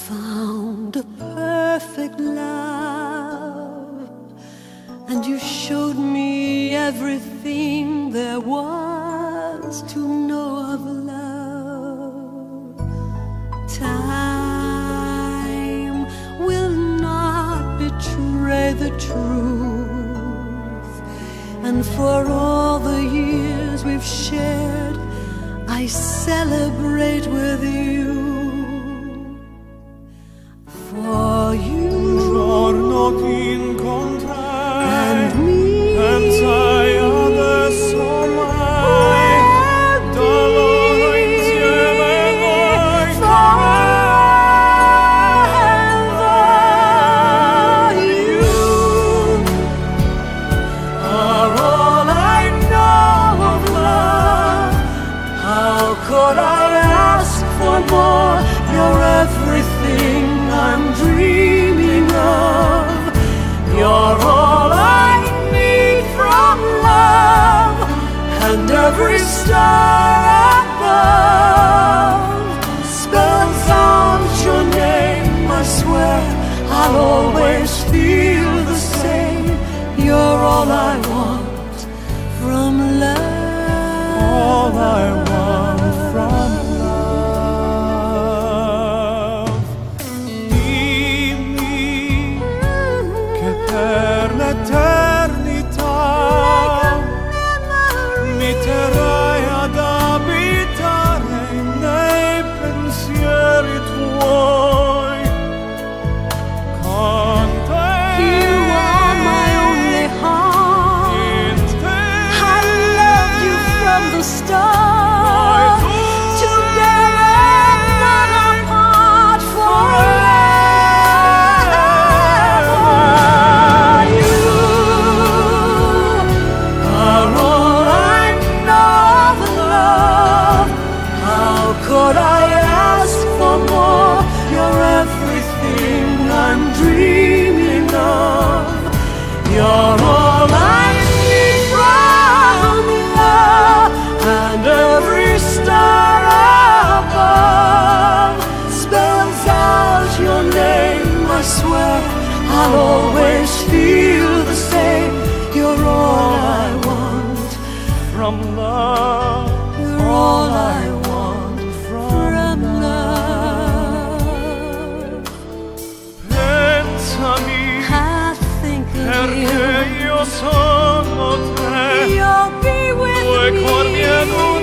found a perfect love, and you showed me everything there was to know of love. Time will not betray the truth, and for all the years we've shared, I celebrate with you. For you un giorno ti incontrai and me, pensai adesso mai da loro insieme noi forever. You are all I know of love. How could I ask for more? You're everything I'm dreaming of. You're all I need from love, and every star above spells out your name. I swear I'll always feel the same. You're all I want from love. all I want from love. Dimmi che per l'eternità mi terrai ad abitare nei pensieri tuoi. Con te You are my only heart. in te I love you from the start. Together, not apart forever. You are all I know of love. How could I ask for more? You're everything I'm dreaming of. You're all I need from love, and every star above spells out your name. I swear I'll always feel the same. You're all I want from love. You're all I want from love. Pensami I think of perché you. io sono te, You'll be with due corpi ed me. un